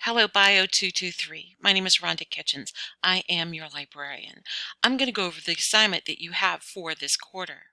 Hello, Bio223. My name is Rhonda Kitchens. I am your librarian. I'm going to go over the assignment that you have for this quarter.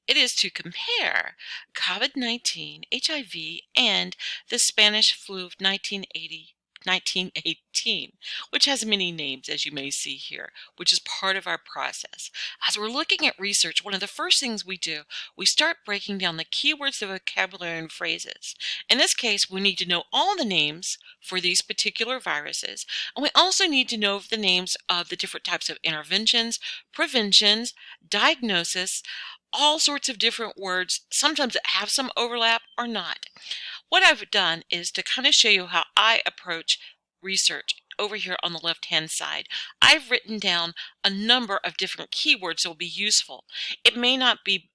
It is to compare COVID-19, HIV, and the Spanish flu of 1918, which has many names, as you may see here, which is part of our process. As we're looking at research, one of the first things we do, we start breaking down the keywords, the vocabulary, and phrases. In this case, we need to know all the names for these particular viruses, and we also need to know the names of the different types of interventions, preventions, diagnosis, all sorts of different words, sometimes that have some overlap or not. What I've done is to kind of show you how I approach research. Over here on the left-hand side, I've written down a number of different keywords that will be useful. It may not be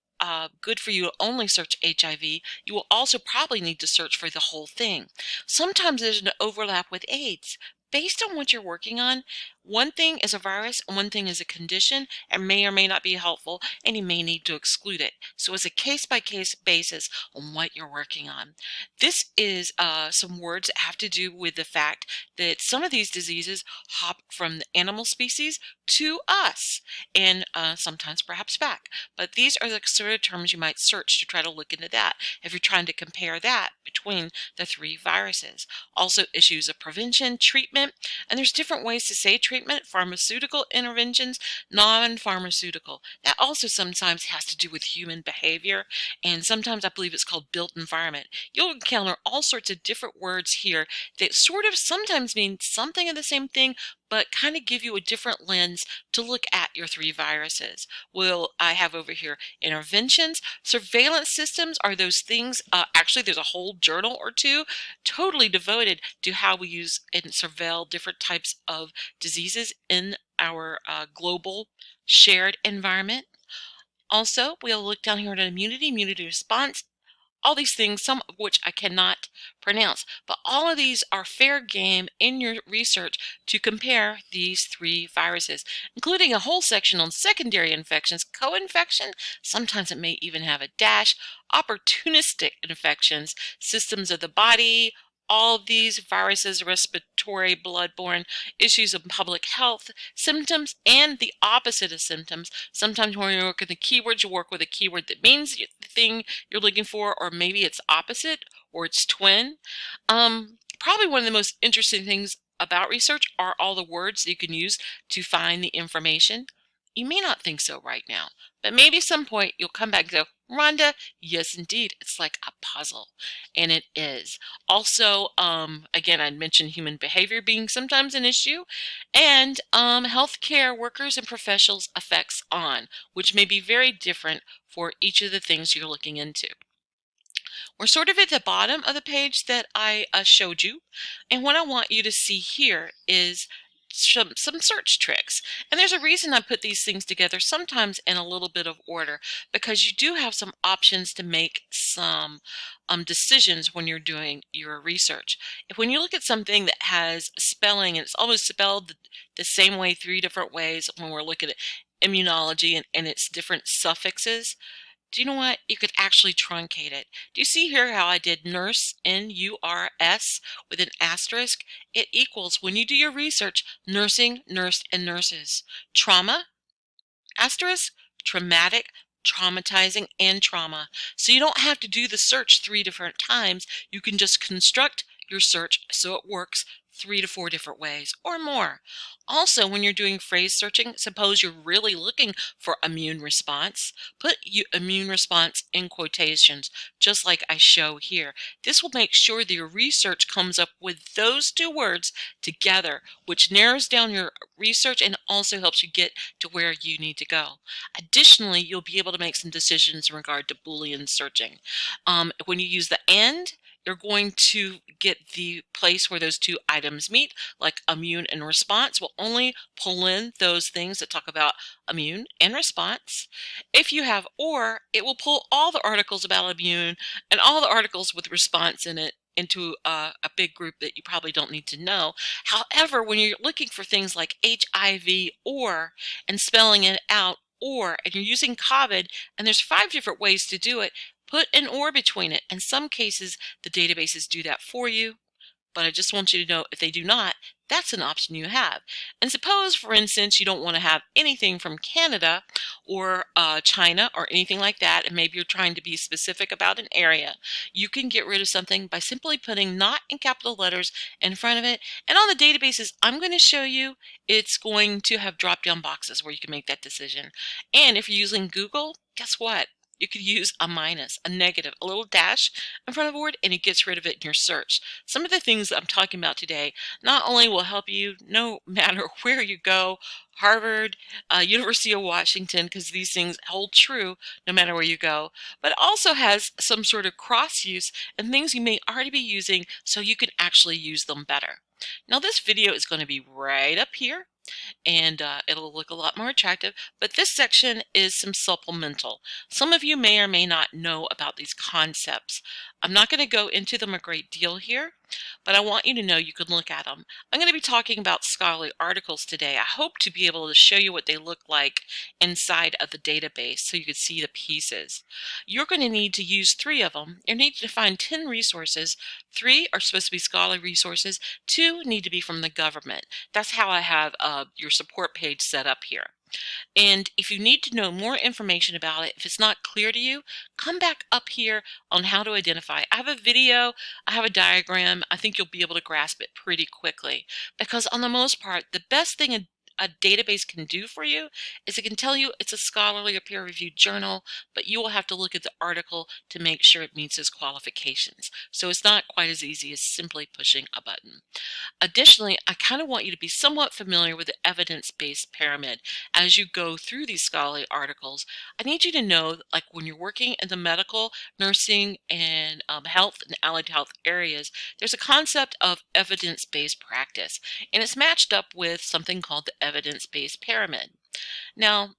good for you to only search HIV. You will also probably need to search for the whole thing. Sometimes there's an overlap with AIDS. Based on what you're working on, one thing is a virus and one thing is a condition, and may or may not be helpful, and you may need to exclude it. So it's a case-by-case basis on what you're working on. This is some words that have to do with the fact that some of these diseases hop from the animal species to us, and sometimes perhaps back. But these are the sort of terms you might search to try to look into that if you're trying to compare that between the three viruses. Also issues of prevention, treatment, and there's different ways to say treatment: pharmaceutical interventions, non-pharmaceutical. That also sometimes has to do with human behavior, and sometimes I believe it's called built environment. You'll encounter all sorts of different words here that sort of sometimes mean something of the same thing, but kind of give you a different lens to look at your three viruses. I have over here interventions. Surveillance systems are those things, actually there's a whole journal or two totally devoted to how we use and surveil different types of diseases in our global shared environment. Also, we'll look down here at immunity response. All these things, some of which I cannot pronounce, but all of these are fair game in your research to compare these three viruses, including a whole section on secondary infections, co-infection, sometimes it may even have a dash, opportunistic infections, systems of the body, all of these viruses, respiratory, bloodborne, issues of public health, symptoms, and the opposite of symptoms. Sometimes when you work with the keywords, you work with a keyword that means the thing you're looking for, or maybe it's opposite or it's twin. Probably one of the most interesting things about research are all the words that you can use to find the information. You may not think so right now, but maybe at some point you'll come back and go, Rhonda, yes indeed, it's like a puzzle, and it is. Also, again, I mentioned human behavior being sometimes an issue, and healthcare workers and professionals' effects on, which may be very different for each of the things you're looking into. We're sort of at the bottom of the page that I showed you, and what I want you to see here is some search tricks. And there's a reason I put these things together sometimes in a little bit of order, because you do have some options to make some decisions when you're doing your research. When you look at something that has spelling and it's almost spelled the same way three different ways, when we're looking at immunology and its different suffixes, do you know what? You could actually truncate it. Do you see here how I did nurse, N-U-R-S, with an asterisk? It equals, when you do your research, nursing, nurse, and nurses. Trauma, asterisk, traumatic, traumatizing, and trauma. So you don't have to do the search three different times. You can just construct your search so it works 3 to 4 different ways or more. Also, when you're doing phrase searching, suppose you're really looking for immune response, put immune response in quotations, just like I show here. This will make sure that your research comes up with those two words together, which narrows down your research and also helps you get to where you need to go. Additionally, you'll be able to make some decisions in regard to Boolean searching. When you use the AND, you're going to get the place where those two items meet, like immune and response. We'll only pull in those things that talk about immune and response. If you have OR, it will pull all the articles about immune and all the articles with response in it into a big group that you probably don't need to know. However, when you're looking for things like HIV or and spelling it out, or, and you're using COVID, and there's 5 different ways to do it, put an or between it. In some cases, the databases do that for you. but I just want you to know if they do not, that's an option you have. And suppose, for instance, you don't want to have anything from Canada or China or anything like that, and maybe you're trying to be specific about an area. You can get rid of something by simply putting not in capital letters in front of it. And on the databases I'm going to show you, it's going to have drop-down boxes where you can make that decision. And if you're using Google, guess what? You could use a minus, a negative, a little dash in front of a word, and it gets rid of it in your search. Some of the things that I'm talking about today not only will help you no matter where you go, Harvard, University of Washington, because these things hold true no matter where you go, but also has some sort of cross use and things you may already be using so you can actually use them better. Now this video is going to be right up here, and it'll look a lot more attractive, but this section is some supplemental. Some of you may or may not know about these concepts. I'm not going to go into them a great deal here, but I want you to know you can look at them. I'm going to be talking about scholarly articles today. I hope to be able to show you what they look like inside of the database so you can see the pieces. You're going to need to use 3 of them. You need to find 10 resources. 3 are supposed to be scholarly resources. 2 need to be from the government. That's how I have your support page set up here. And if you need to know more information about it, if it's not clear to you, come back up here on how to identify. I have a video, I have a diagram. I think you'll be able to grasp it pretty quickly, because on the most part, the best thing a database can do for you is it can tell you it's a scholarly or peer-reviewed journal, but you will have to look at the article to make sure it meets its qualifications. So it's not quite as easy as simply pushing a button. Additionally, I kind of want you to be somewhat familiar with the evidence-based pyramid as you go through these scholarly articles. I need you to know, like when you're working in the medical, nursing, and health and allied health areas, there's a concept of evidence-based practice, and it's matched up with something called the evidence-based pyramid. Now,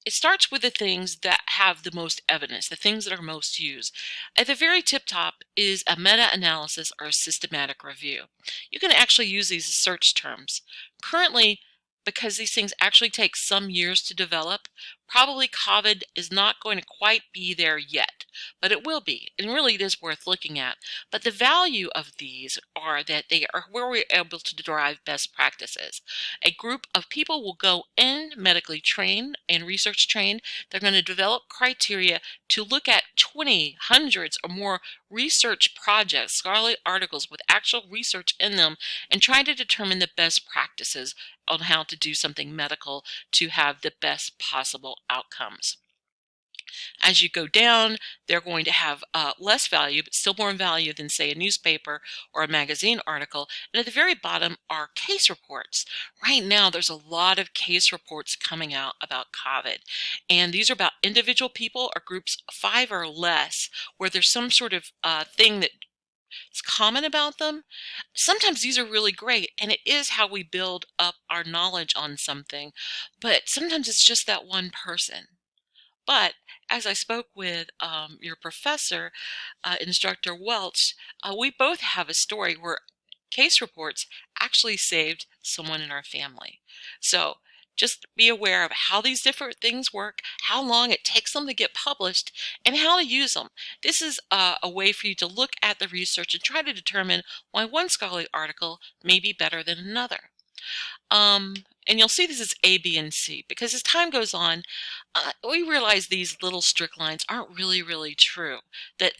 it starts with the things that have the most evidence, the things that are most used. At the very tip top is a meta-analysis or a systematic review. You can actually use these as search terms. Currently, because these things actually take some years to develop, probably COVID is not going to quite be there yet, but it will be, and really it is worth looking at. But the value of these are that they are where we're able to derive best practices. A group of people will go in medically trained and research trained. They're going to develop criteria to look at 20, hundreds or more research projects, scholarly articles with actual research in them, and try to determine the best practices on how to do something medical to have the best possible outcomes. As you go down, they're going to have less value, but still more value than, say, a newspaper or a magazine article. And at the very bottom are case reports. Right now, there's a lot of case reports coming out about COVID. And these are about individual people or groups 5 or less, where there's some sort of thing that it's common about them. Sometimes these are really great, and it is how we build up our knowledge on something, but sometimes it's just that one person. But as I spoke with your professor, Instructor Welch, we both have a story where case reports actually saved someone in our family. So just be aware of how these different things work, how long it takes them to get published, and how to use them. This is a way for you to look at the research and try to determine why one scholarly article may be better than another. And you'll see this is A, B, and C, because as time goes on, we realize these little strict lines aren't really true. That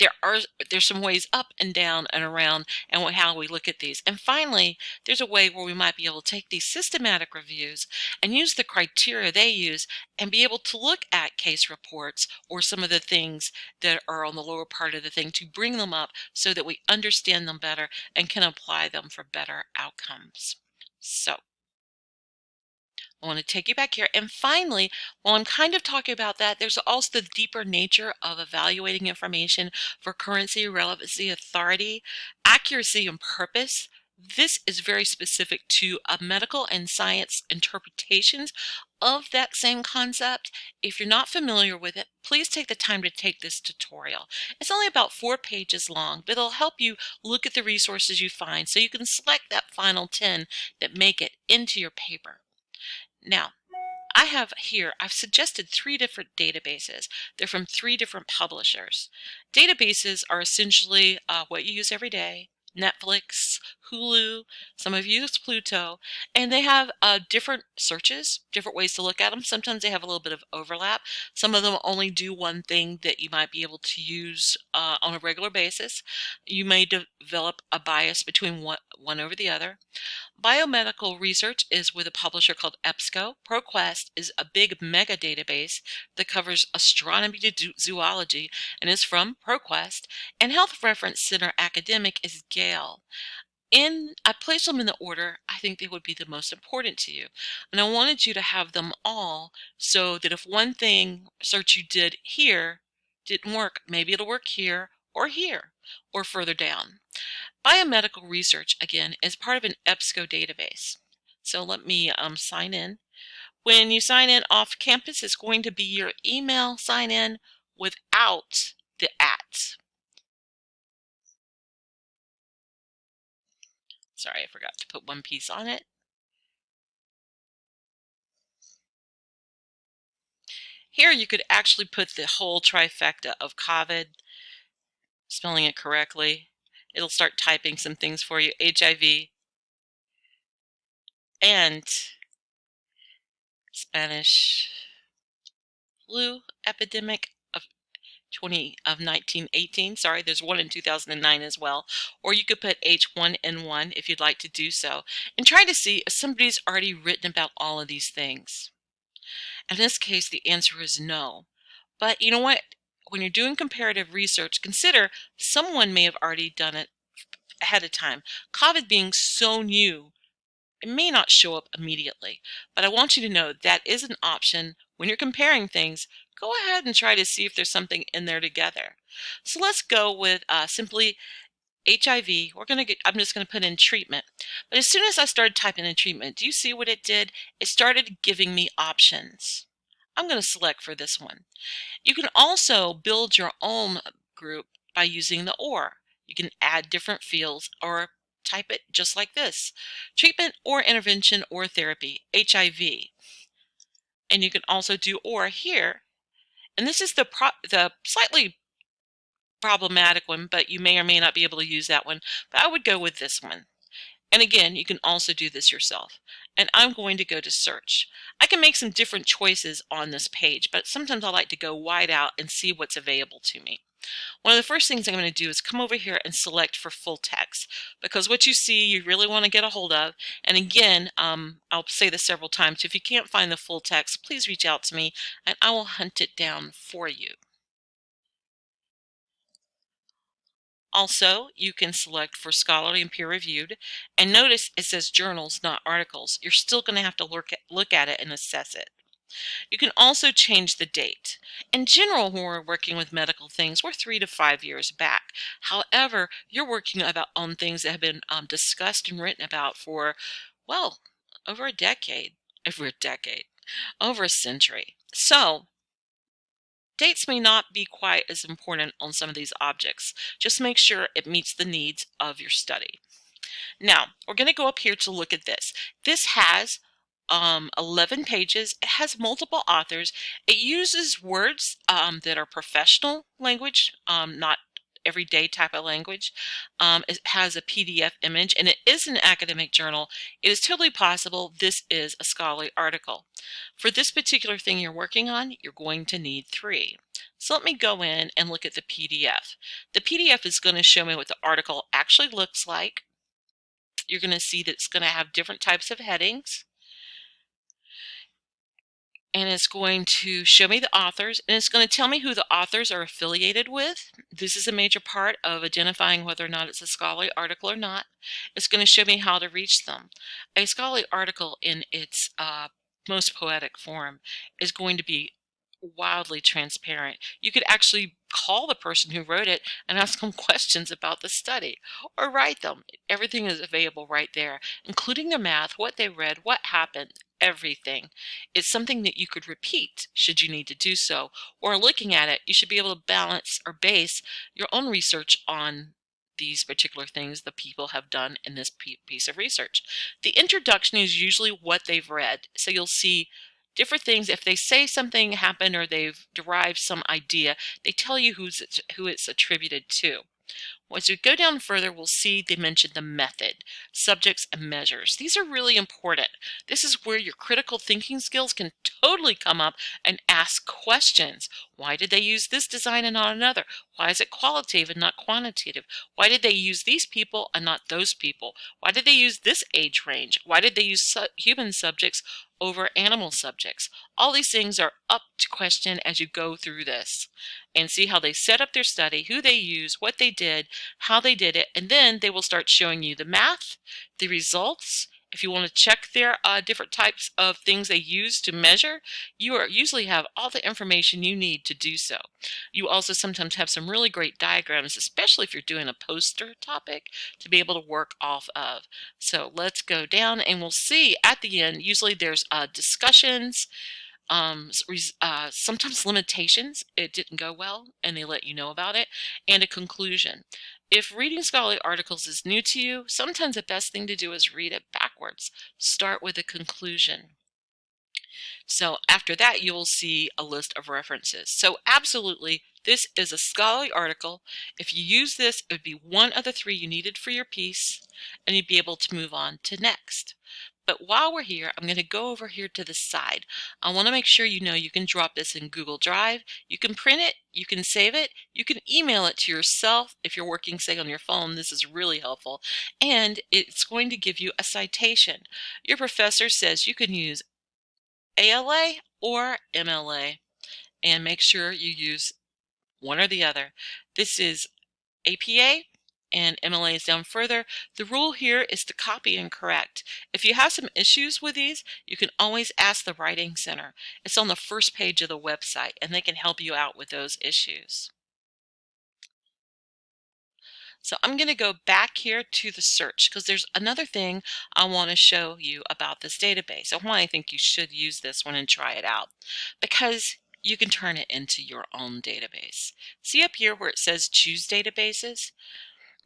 there's some ways up and down and around, and how we look at these. And finally, there's a way where we might be able to take these systematic reviews and use the criteria they use and be able to look at case reports or some of the things that are on the lower part of the thing to bring them up so that we understand them better and can apply them for better outcomes. So I want to take you back here. And finally, while I'm kind of talking about that, there's also the deeper nature of evaluating information for currency, relevancy, authority, accuracy, and purpose. This is very specific to medical and science interpretations of that same concept. If you're not familiar with it, please take the time to take this tutorial. It's only about 4 pages long, but it'll help you look at the resources you find so you can select that final 10 that make it into your paper. Now, I've suggested 3 different databases. They're from 3 different publishers. Databases are essentially what you use every day. Netflix, Hulu, some have used Pluto, and they have different searches, different ways to look at them. Sometimes they have a little bit of overlap. Some of them only do one thing that you might be able to use on a regular basis. You may develop a bias between one over the other. Biomedical Research is with a publisher called EBSCO. Proquest is a big mega database that covers astronomy to zoology and is from Proquest. And Health Reference Center Academic is Gale. I placed them in the order I think they would be the most important to you. And I wanted you to have them all so that if one thing search you did here didn't work, maybe it'll work here or further down. Biomedical Research, again, is part of an EBSCO database. So let me sign in. When you sign in off campus, it's going to be your email sign in without the @ Sorry, I forgot to put one piece on it. Here you could actually put the whole trifecta of COVID, spelling it correctly. It'll start typing some things for you, HIV, and Spanish flu epidemic of 1918. Sorry, there's one in 2009 as well. Or you could put H1N1 if you'd like to do so, and try to see if somebody's already written about all of these things. In this case, the answer is no. But you know what? When you're doing comparative research, consider someone may have already done it ahead of time. COVID being so new, it may not show up immediately, but I want you to know that is an option. When you're comparing things, go ahead and try to see if there's something in there together. So let's go with simply HIV. I'm just going to put in treatment. But as soon as I started typing in treatment, do you see what it did? It started giving me options. I'm going to select for this one. You can also build your own group by using the OR. You can add different fields or type it just like this: treatment or intervention or therapy, HIV. And you can also do OR here. And this is the slightly problematic one, but you may or may not be able to use that one. But I would go with this one. And again, you can also do this yourself. And I'm going to go to search. I can make some different choices on this page, but sometimes I like to go wide out and see what's available to me. One of the first things I'm going to do is come over here and select for full text, because what you see you really want to get a hold of. And again, I'll say this several times, if you can't find the full text, please reach out to me and I will hunt it down for you. Also, you can select for scholarly and peer-reviewed, and notice it says journals, not articles. You're still going to have to look at it and assess it. You can also change the date. In general, when we're working with medical things, we're 3 to 5 years back. However, you're working on things that have been discussed and written about for, well, over a century. So, dates may not be quite as important on some of these objects. Just make sure it meets the needs of your study. Now, we're going to go up here to look at this. This has 11 pages. It has multiple authors. It uses words that are professional language, not everyday type of language. It has a PDF image, and it is an academic journal. It is totally possible this is a scholarly article. For this particular thing you're working on, you're going to need 3. So let me go in and look at the PDF. The PDF is going to show me what the article actually looks like. You're going to see that it's going to have different types of headings. And it's going to show me the authors, and it's going to tell me who the authors are affiliated with. This is a major part of identifying whether or not it's a scholarly article or not. It's going to show me how to reach them. A scholarly article in its most poetic form is going to be wildly transparent. You could actually call the person who wrote it and ask them questions about the study, or write them. Everything is available right there, including their math, what they read, what happened, everything. It's something that you could repeat should you need to do so, or looking at it, you should be able to balance or base your own research on these particular things the people have done in this piece of research. The introduction is usually what they've read, so you'll see different things. If they say something happened or they've derived some idea, they tell you who it's attributed to. As we go down further, we'll see they mention the method, subjects, and measures. These are really important. This is where your critical thinking skills can totally come up and ask questions. Why did they use this design and not another? Why is it qualitative and not quantitative? Why did they use these people and not those people? Why did they use this age range? Why did they use human subjects over animal subjects? All these things are up to question as you go through this and see how they set up their study, who they use, what they did, how they did it, and then they will start showing you the math, the results. If you want to check their different types of things they use to measure, you usually have all the information you need to do so. You also sometimes have some really great diagrams, especially if you're doing a poster topic, to be able to work off of. So let's go down and we'll see at the end, usually there's discussions, sometimes limitations, it didn't go well, and they let you know about it, and a conclusion. If reading scholarly articles is new to you, sometimes the best thing to do is read it backwards. Start with a conclusion. So after that, you'll see a list of references. So absolutely, this is a scholarly article. If you use this, it would be one of the three you needed for your piece, and you'd be able to move on to next. But while we're here, I'm going to go over here to the side. I want to make sure you know you can drop this in Google Drive. You can print it, you can save it, you can email it to yourself. If you're working, say, on your phone, this is really helpful. And it's going to give you a citation. Your professor says you can use ALA or MLA, and make sure you use one or the other. This is APA, and MLA is down further. The rule here is to copy and correct. If you have some issues with these, you can always ask the Writing Center. It's on the first page of the website, and they can help you out with those issues. So I'm going to go back here to the search because there's another thing I want to show you about this database and why I think you should use this one and try it out, because you can turn it into your own database. See up here where it says choose databases?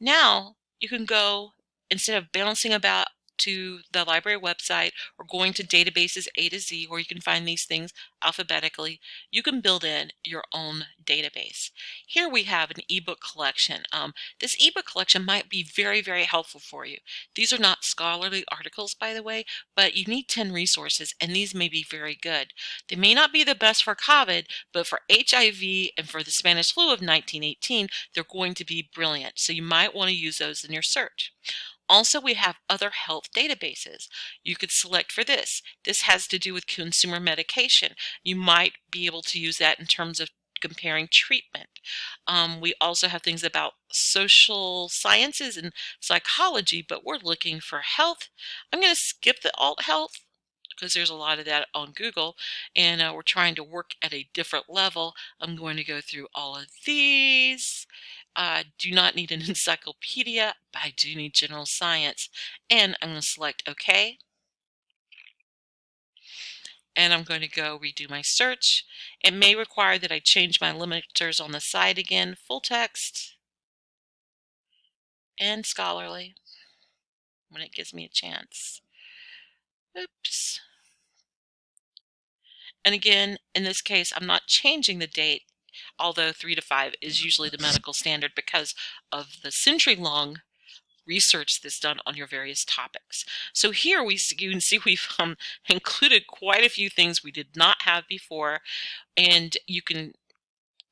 Now you can go, instead of bouncing about to the library website or going to databases A to Z where you can find these things alphabetically, you can build in your own database. Here we have an ebook collection. This ebook collection might be very, very helpful for you. These are not scholarly articles, by the way, but you need 10 resources, and these may be very good. They may not be the best for COVID, but for HIV and for the Spanish flu of 1918, they're going to be brilliant. So you might want to use those in your search. Also, we have other health databases. You could select for this. This has to do with consumer medication. You might be able to use that in terms of comparing treatment. We also have things about social sciences and psychology, but we're looking for health. I'm going to skip the alt health because there's a lot of that on Google, and we're trying to work at a different level. I'm going to go through all of these. Do not need an encyclopedia, but I do need general science. And I'm going to select OK. And I'm going to go redo my search. It may require that I change my limiters on the side again, full text and scholarly when it gives me a chance. Oops. And again, in this case, I'm not changing the date, although 3 to 5 is usually the medical standard because of the century-long research that's done on your various topics. So here you can see we've included quite a few things we did not have before, and you can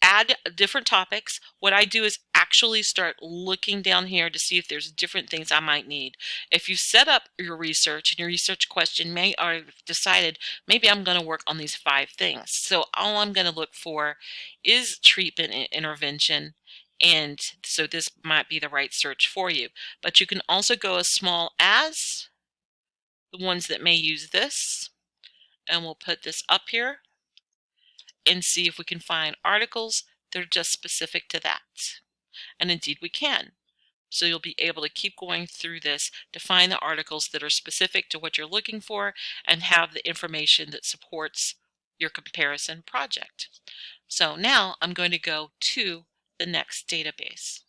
add different topics. What I do is actually start looking down here to see if there's different things I might need. If you set up your research and your research question may have decided maybe I'm going to work on these 5 things. So all I'm going to look for is treatment and intervention. And so this might be the right search for you. But you can also go as small as the ones that may use this. And we'll put this up here and see if we can find articles that are just specific to that. And indeed we can. So you'll be able to keep going through this to find the articles that are specific to what you're looking for and have the information that supports your comparison project. So now I'm going to go to the next database.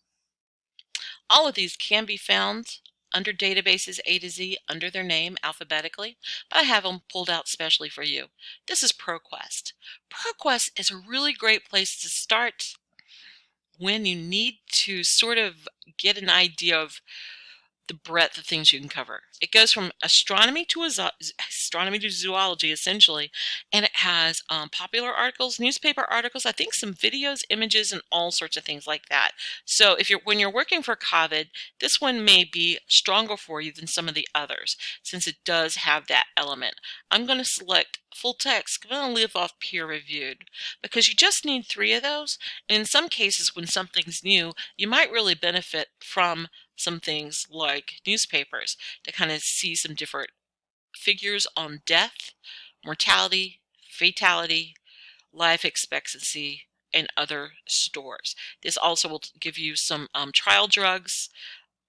All of these can be found under databases A to Z under their name alphabetically, but I have them pulled out specially for you. This is Proquest. Proquest is a really great place to start when you need to sort of get an idea of the breadth of things you can cover. It goes from astronomy to zoology, essentially, and it has popular articles, newspaper articles, I think some videos, images, and all sorts of things like that. So when you're working for COVID, this one may be stronger for you than some of the others, since it does have that element. I'm going to select full text. I'm going to leave off peer reviewed because you just need 3 of those. And in some cases, when something's new, you might really benefit from some things like newspapers to kind of see some different figures on death, mortality, fatality, life expectancy, and other stores. This also will give you some trial drugs.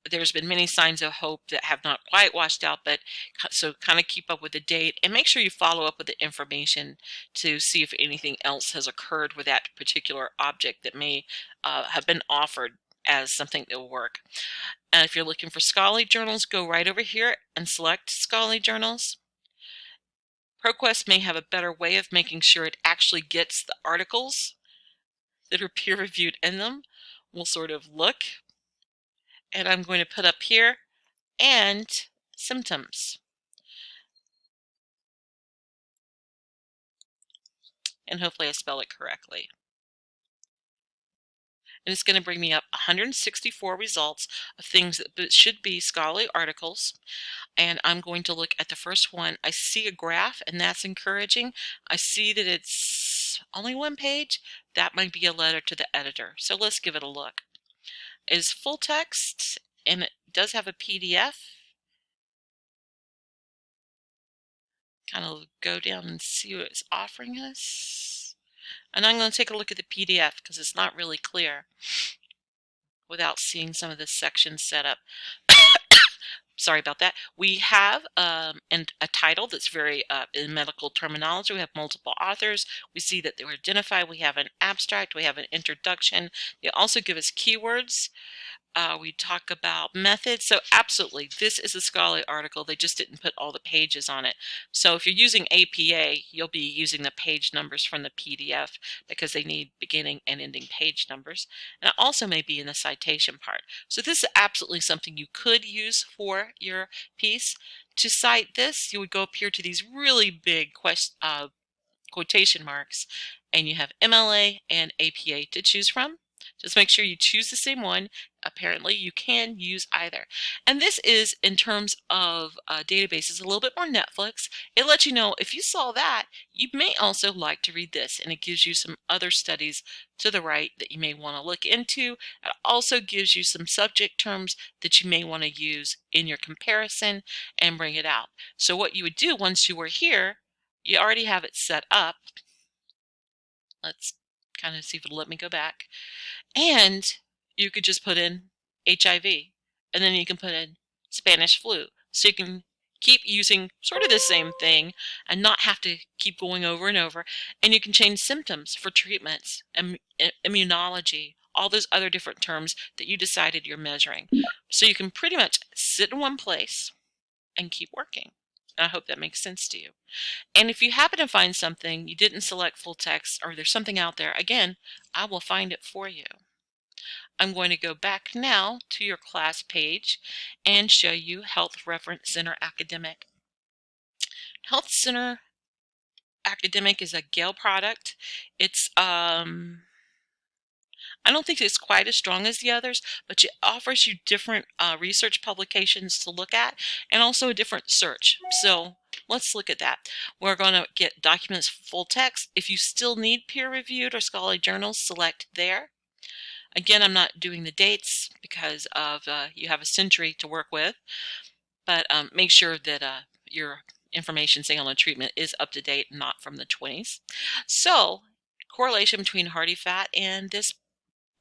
There's been many signs of hope that have not quite washed out, but so kind of keep up with the date and make sure you follow up with the information to see if anything else has occurred with that particular object that may have been offered as something that will work. And if you're looking for scholarly journals, go right over here and select scholarly journals. Proquest may have a better way of making sure it actually gets the articles that are peer-reviewed in them. We'll sort of look, and I'm going to put up here and symptoms. And hopefully I spell it correctly. And it's going to bring me up 164 results of things that should be scholarly articles. And I'm going to look at the first one. I see a graph, and that's encouraging. I see that it's only 1 page. That might be a letter to the editor. So let's give it a look. It is full text, and it does have a PDF. Kind of go down and see what it's offering us. And I'm going to take a look at the PDF because it's not really clear without seeing some of the sections set up. Sorry about that. We have a title that's very in medical terminology. We have multiple authors. We see that they were identified. We have an abstract. We have an introduction. They also give us keywords. We talk about methods. So absolutely, this is a scholarly article. They just didn't put all the pages on it. So if you're using APA, you'll be using the page numbers from the PDF because they need beginning and ending page numbers. And it also may be in the citation part. So this is absolutely something you could use for your piece. To cite this, you would go up here to these really big quotation marks, and you have MLA and APA to choose from. Just make sure you choose the same one. Apparently you can use either. And this is, in terms of databases, a little bit more Netflix. It lets you know if you saw that, you may also like to read this, and it gives you some other studies to the right that you may want to look into. It also gives you some subject terms that you may want to use in your comparison and bring it out. So what you would do once you were here, you already have it set up. Let's kind of see if it'll let me go back. And you could just put in HIV, and then you can put in Spanish flu. So you can keep using sort of the same thing and not have to keep going over and over. And you can change symptoms for treatments, immunology, all those other different terms that you decided you're measuring. So you can pretty much sit in one place and keep working. And I hope that makes sense to you. And if you happen to find something, you didn't select full text, or there's something out there, again, I will find it for you. I'm going to go back now to your class page and show you Health Reference Center Academic. Health Center Academic is a Gale product. It's I don't think it's quite as strong as the others, but it offers you different research publications to look at and also a different search. So let's look at that. We're going to get documents full text. If you still need peer-reviewed or scholarly journals, select there. Again, I'm not doing the dates because of you have a century to work with, but make sure that your information saying on the treatment is up to date, not from the 20s. So correlation between hearty fat and this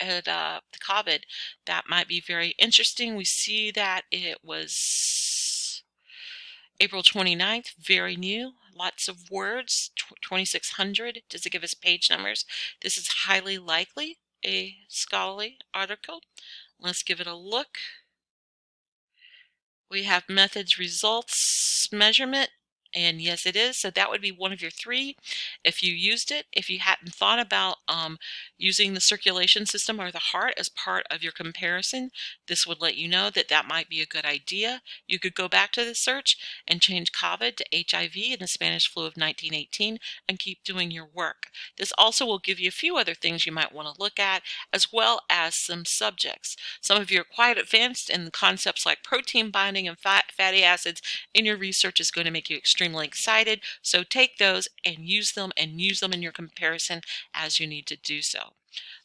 the COVID, that might be very interesting. We see that it was April 29th, very new, lots of words, 2600. Does it give us page numbers? This is highly likely a scholarly article. Let's give it a look. We have methods, results, measurement, And yes, it is. So that would be one of your three if you used it. If you hadn't thought about using the circulation system or the heart as part of your comparison, this would let you know that that might be a good idea. You could go back to the search and change COVID to HIV and the Spanish flu of 1918 and keep doing your work. This also will give you a few other things you might want to look at, as well as some subjects. Some of you are quite advanced in concepts like protein binding and fatty acids in your research is going to make you extremely excited. So take those and use them in your comparison as you need to do so.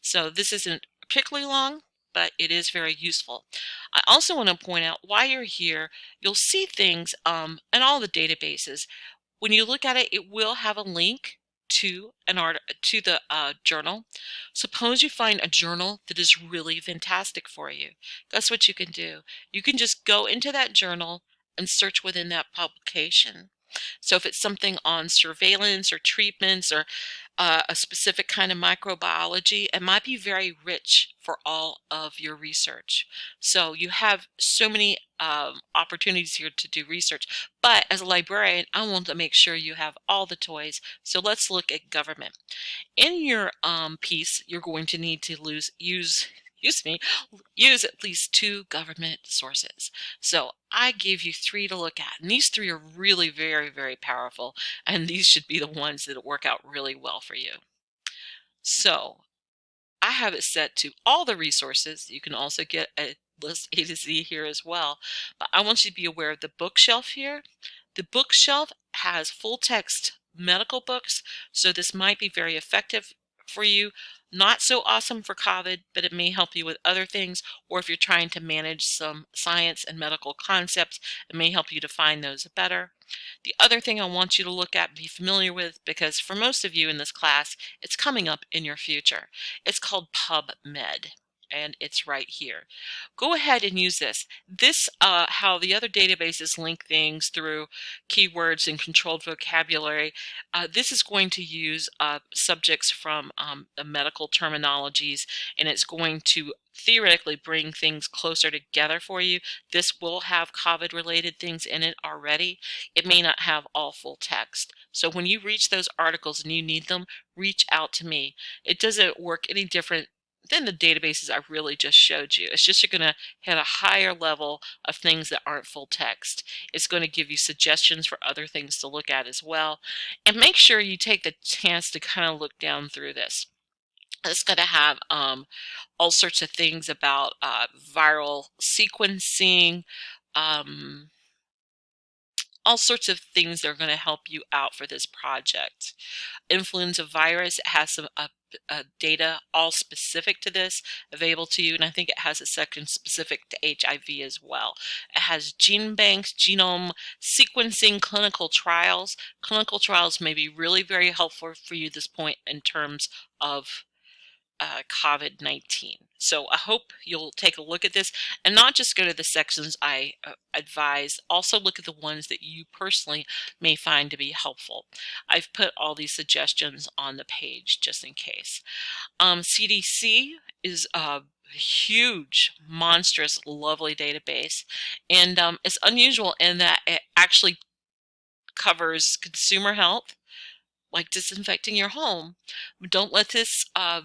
So this isn't particularly long, but it is very useful. I also want to point out while you're here, you'll see things in all the databases. When you look at it, it will have a link to the journal. Suppose you find a journal that is really fantastic for you. That's what you can do. You can just go into that journal and search within that publication. So if it's something on surveillance or treatments or a specific kind of microbiology, it might be very rich for all of your research. So you have so many opportunities here to do research. But as a librarian, I want to make sure you have all the toys. So let's look at government. In your piece, you're going to need to use at least 2 government sources. So I gave you 3 to look at, and these 3 are really very, very powerful, and these should be the ones that work out really well for you. So I have it set to all the resources. You can also get a list A to Z here as well, but I want you to be aware of the bookshelf here. The bookshelf has full text medical books, so this might be very effective for you. Not so awesome for COVID, but it may help you with other things, or if you're trying to manage some science and medical concepts, it may help you to find those better. The other thing I want you to look at and be familiar with, because for most of you in this class, it's coming up in your future. It's called PubMed, and it's right here. Go ahead and use this. This, how the other databases link things through keywords and controlled vocabulary, this is going to use subjects from the medical terminologies, and it's going to theoretically bring things closer together for you. This will have COVID-related things in it already. It may not have all full text. So when you reach those articles and you need them, reach out to me. It doesn't work any different than the databases I really just showed you. It's just you're going to hit a higher level of things that aren't full text. It's going to give you suggestions for other things to look at as well. And make sure you take the chance to kind of look down through this. It's going to have all sorts of things about viral sequencing, all sorts of things that are going to help you out for this project. Influenza virus has some data all specific to this available to you, and I think it has a section specific to HIV as well. It has gene banks, genome sequencing, clinical trials. Clinical trials may be really very helpful for you at this point in terms of COVID-19. So I hope you'll take a look at this and not just go to the sections I advise, also look at the ones that you personally may find to be helpful. I've put all these suggestions on the page just in case. CDC is a huge, monstrous, lovely database, and it's unusual in that it actually covers consumer health, like disinfecting your home. Don't let this how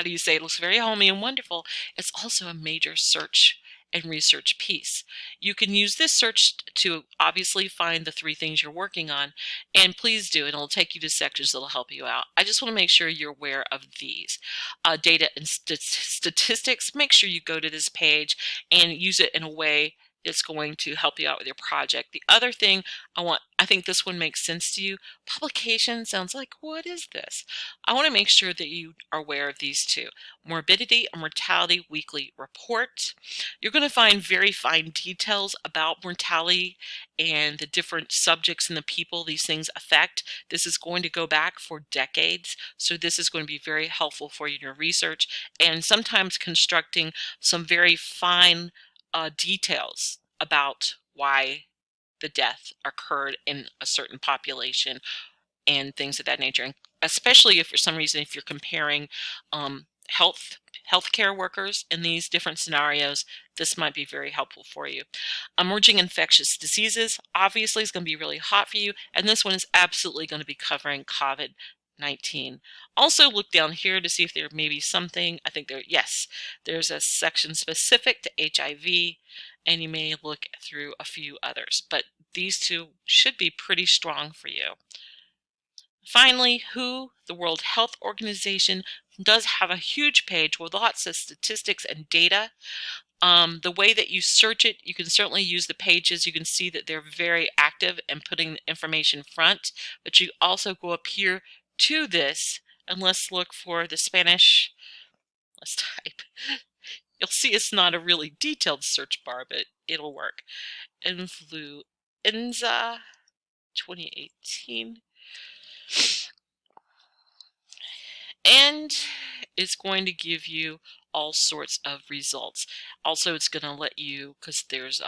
do you say, it looks very homey and wonderful. It's also a major search and research piece. You can use this search to obviously find the 3 things you're working on, and please do, and it'll take you to sections that'll help you out. I just want to make sure you're aware of these. Data and statistics, make sure you go to this page and use it in a way that's going to help you out with your project. The other thing I think this one makes sense to you. Publication sounds like, what is this? I want to make sure that you are aware of these 2. Morbidity and mortality weekly report. You're going to find very fine details about mortality and the different subjects and the people these things affect. This is going to go back for decades, so this is going to be very helpful for you in your research, and sometimes constructing some very fine details about why the death occurred in a certain population and things of that nature. And especially if for some reason, if you're comparing healthcare workers in these different scenarios, this might be very helpful for you. Emerging infectious diseases obviously is going to be really hot for you, and this one is absolutely going to be covering COVID-19. Also look down here to see if there may be something. I think yes, there's a section specific to HIV, and you may look through a few others, but these two should be pretty strong for you. Finally, WHO, the World Health Organization, does have a huge page with lots of statistics and data. The way that you search it, you can certainly use the pages. You can see that they're very active in putting information front, but you also go up here to this, and let's look for the Spanish. Let's type. You'll see it's not a really detailed search bar, but it'll work. Influenza 2018. And it's going to give you all sorts of results. Also, it's going to let you, because there's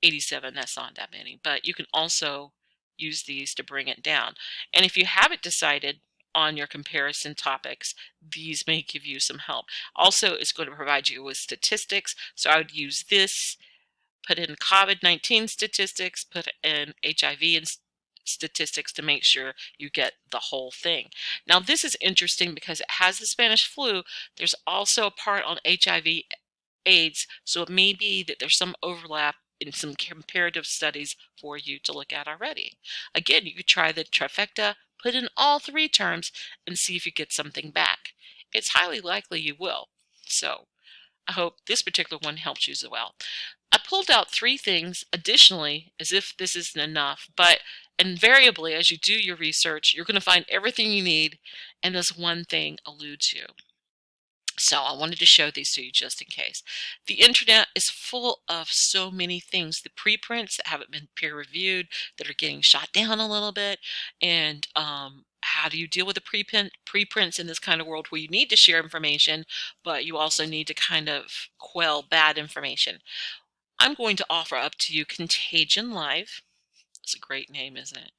87, that's not that many, but you can also use these to bring it down. And if you haven't decided on your comparison topics, these may give you some help. Also, it's going to provide you with statistics, so I would use this, put in COVID-19 statistics, put in HIV and statistics to make sure you get the whole thing. Now this is interesting because it has the Spanish flu. There's also a part on HIV AIDS, so it may be that there's some overlap in some comparative studies for you to look at already. Again, you could try the trifecta, put in all three terms, and see if you get something back. It's highly likely you will. So I hope this particular one helps you as well. I pulled out three things additionally, as if this isn't enough, but invariably as you do your research, you're going to find everything you need, and this one thing alludes you. So I wanted to show these to you just in case. The internet is full of so many things. The preprints that haven't been peer reviewed, that are getting shot down a little bit, and how do you deal with the preprints in this kind of world where you need to share information, but you also need to kind of quell bad information? I'm going to offer up to you Contagion Live. It's a great name, isn't it?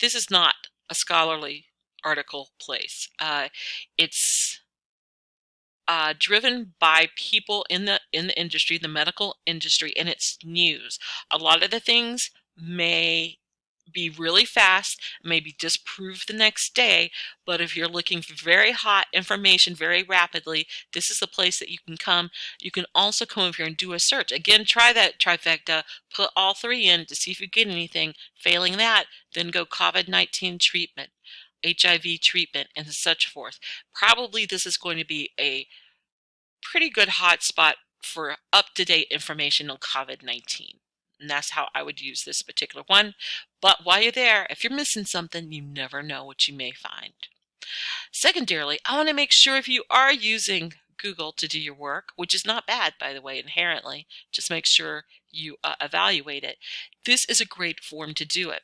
This is not a scholarly article place. It's driven by people in the industry, the medical industry, and it's news. A lot of the things may be really fast, maybe disprove the next day, but if you're looking for very hot information very rapidly, this is the place that you can come. You can also come over here and do a search. Again, try that trifecta, put all three in to see if you get anything. Failing that, then go COVID-19 treatment, HIV treatment, and such forth. Probably this is going to be a pretty good hotspot for up-to-date information on COVID-19. And that's how I would use this particular one. But while you're there, if you're missing something, you never know what you may find. Secondarily, I want to make sure if you are using Google to do your work, which is not bad, by the way, inherently, just make sure you evaluate it. This is a great form to do it.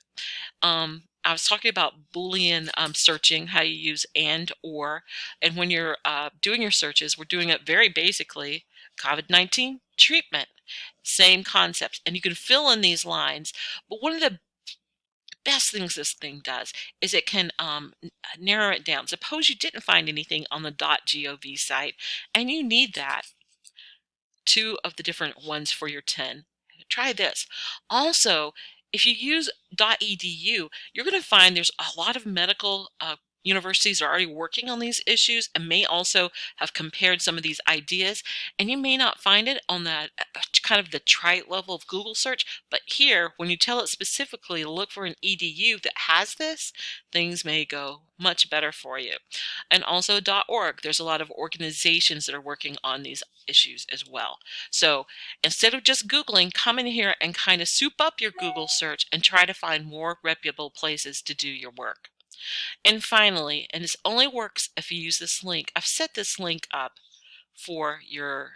I was talking about Boolean searching, how you use and, or, and when you're doing your searches, we're doing it very basically, COVID-19 treatment, same concepts, and you can fill in these lines, but one of the best things this thing does is it can narrow it down. Suppose you didn't find anything on the .gov site and you need that, two of the different ones for your 10. Try this. Also, if you use .edu, you're going to find there's a lot of medical universities are already working on these issues and may also have compared some of these ideas, and you may not find it on that kind of the trite level of Google search, but here when you tell it specifically to look for an edu that has this, things may go much better for you. And also .org, there's a lot of organizations that are working on these issues as well. So instead of just Googling, come in here and kind of soup up your Google search and try to find more reputable places to do your work. And finally, and this only works if you use this link, I've set this link up for your,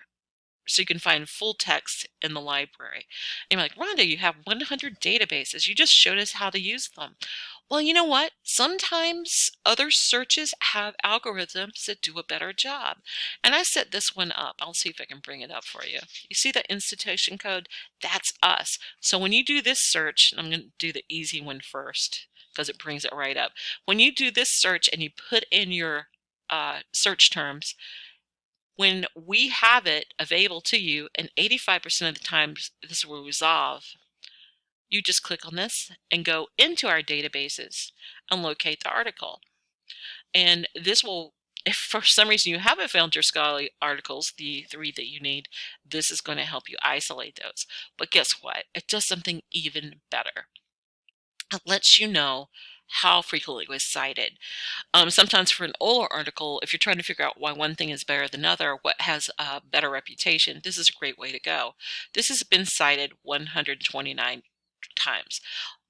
so you can find full text in the library. And you're like, Rhonda, you have 100 databases. You just showed us how to use them. Well, you know what? Sometimes other searches have algorithms that do a better job. And I set this one up. I'll see if I can bring it up for you. You see the institution code? That's us. So when you do this search, I'm going to do the easy one first, because it brings it right up. When you do this search and you put in your search terms, when we have it available to you, and 85% of the times this will resolve, you just click on this and go into our databases and locate the article. And this will, if for some reason you haven't found your scholarly articles, the 3 that you need, this is going to help you isolate those. But guess what? It does something even better. It lets you know how frequently it was cited. Sometimes for an older article, if you're trying to figure out why one thing is better than another, what has a better reputation, this is a great way to go. This has been cited 129 times.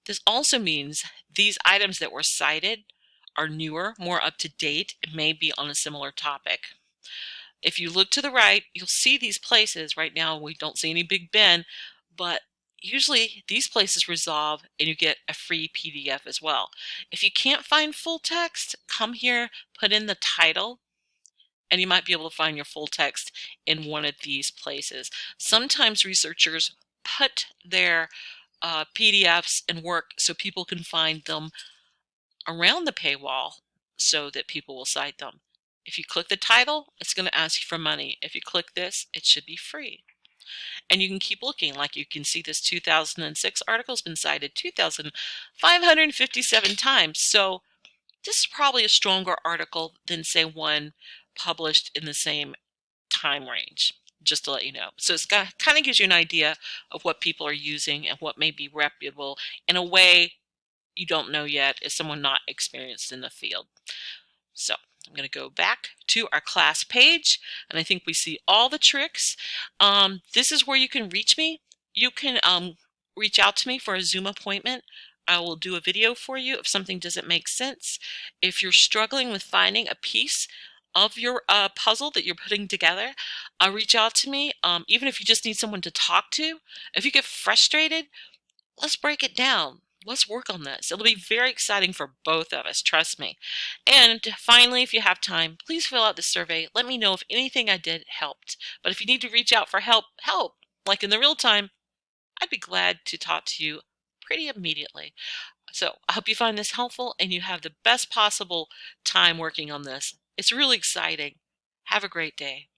This also means these items that were cited are newer, more up to date, and may be on a similar topic. If you look to the right, you'll see these places. Right now we don't see any Big Ben, but usually these places resolve and you get a free PDF as well. If you can't find full text, come here, put in the title, and you might be able to find your full text in one of these places. Sometimes researchers put their PDFs and work so people can find them around the paywall so that people will cite them. If you click the title, it's going to ask you for money. If you click this, it should be free. And you can keep looking. Like you can see this 2006 article has been cited 2,557 times. So this is probably a stronger article than, say, one published in the same time range, just to let you know. So it's kind of gives you an idea of what people are using and what may be reputable in a way you don't know yet as someone not experienced in the field. So I'm going to go back to our class page, and I think we see all the tricks. This is where you can reach me. You can reach out to me for a Zoom appointment. I will do a video for you if something doesn't make sense. If you're struggling with finding a piece of your puzzle that you're putting together, reach out to me. Even if you just need someone to talk to, if you get frustrated, let's break it down. Let's work on this. It'll be very exciting for both of us, trust me. And finally, if you have time, please fill out the survey. Let me know if anything I did helped. But if you need to reach out for help, like in the real time, I'd be glad to talk to you pretty immediately. So I hope you find this helpful and you have the best possible time working on this. It's really exciting. Have a great day.